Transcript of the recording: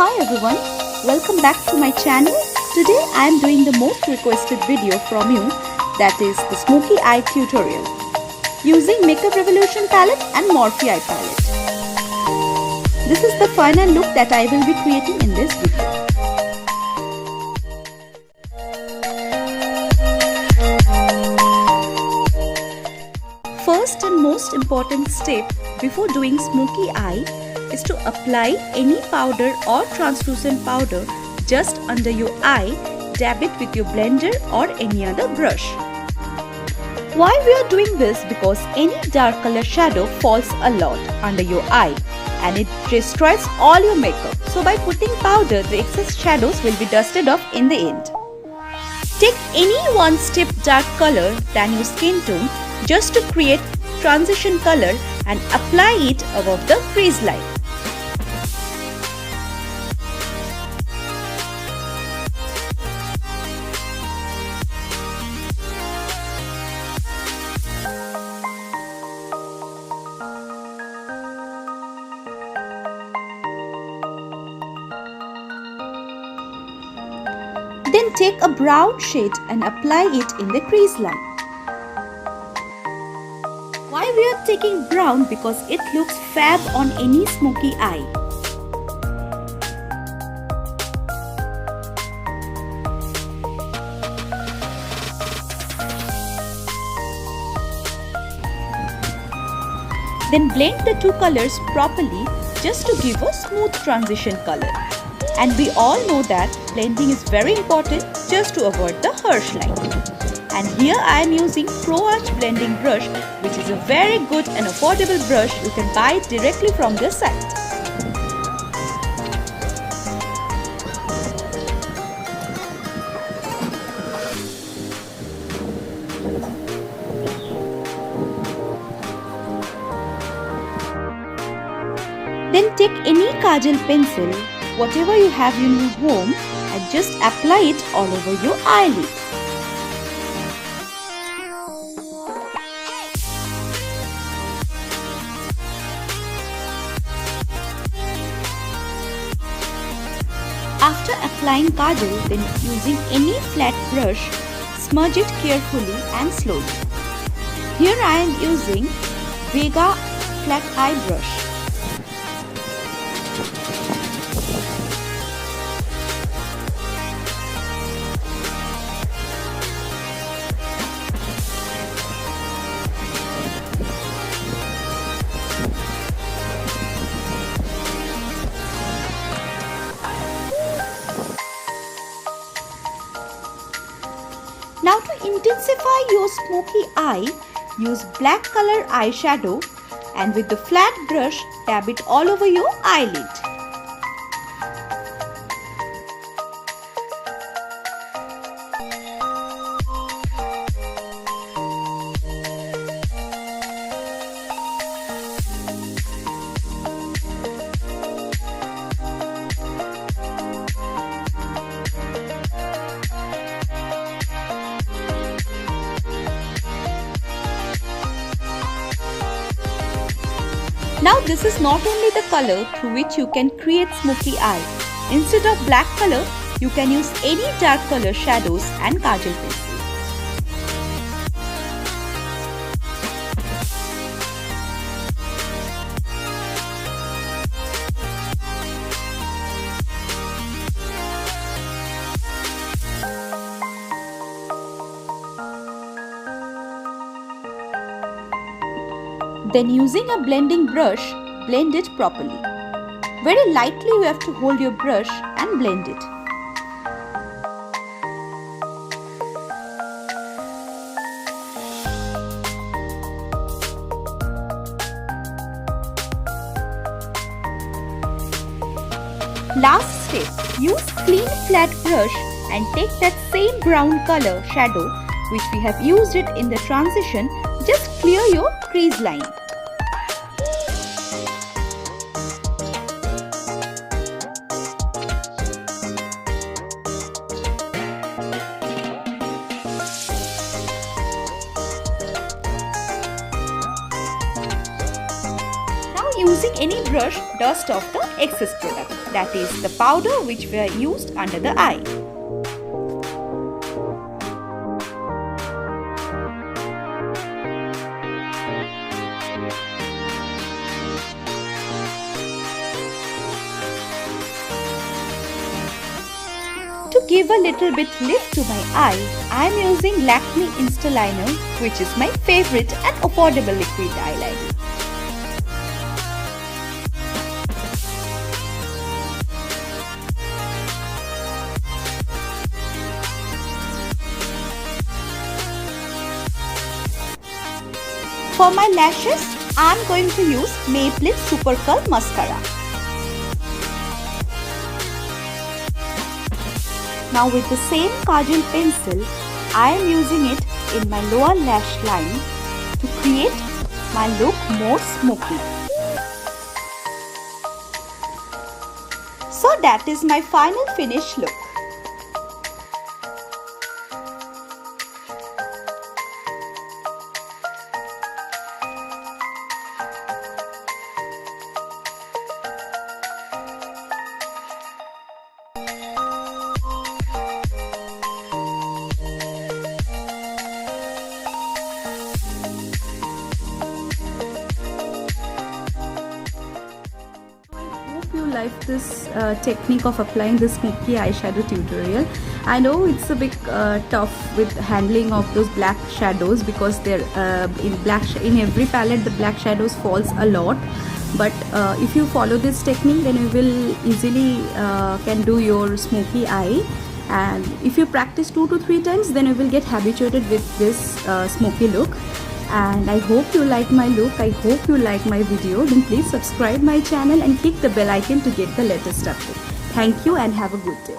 Hi everyone, welcome back to my channel. Today I am doing the most requested video from you, that is the Smokey Eye tutorial using Makeup Revolution palette and Morphe Eye palette. This is the final look that I will be creating in this video. First and most important step before doing Smokey Eye is to apply any powder or translucent powder just under your eye. Dab it with your blender or any other brush. Why we are doing this? Because any dark color shadow falls a lot under your eye and it destroys all your makeup. So by putting powder, the excess shadows will be dusted off in the end. Take any one step dark color than your skin tone just to create transition color and apply it above the crease line. Then take a brown shade and apply it in the crease line. Why we are taking brown? Because it looks fab on any smoky eye. Then blend the two colors properly just to give a smooth transition color. And we all know that blending is very important just to avoid the harsh line. And here I am using Pro Arch blending brush, which is a very good and affordable brush. You can buy it directly from the site. Then take any kajal pencil, whatever you have in your home, and just apply it all over your eyelid. After applying kajal, then using any flat brush, smudge it carefully and slowly. Here I am using Vega flat eye brush. Now to intensify your smoky eye, use black color eyeshadow and with the flat brush, dab it all over your eyelid. Now this is not only the color through which you can create smoky eye. Instead of black color, you can use any dark color shadows and kajal pencil. Then using a blending brush, blend it properly. Very lightly you have to hold your brush and blend it. Last step, use clean flat brush and take that same brown color shadow which we have used it in the transition, just clear your crease line. Now using any brush, dust off the excess product. that is the powder which we are used under the eye. To give a little bit lift to my eye, I am using Lakme Insta Liner, which is my favorite and affordable liquid eyeliner. For my lashes, I am going to use Maybelline Super Curl Mascara. Now with the same kajal pencil, I am using it in my lower lash line to create my look more smoky. So that is my final finished look. You like this technique of applying the smoky eyeshadow tutorial. I know it's a bit tough with handling of those black shadows because they're in every palette the black shadows falls a lot, but if you follow this technique then you will easily can do your smoky eye, and if you practice 2 to 3 times then you will get habituated with this smoky look. And I hope you like my look, I hope you like my video. Then please subscribe my channel and click the bell icon to get the latest update. Thank you and have a good day.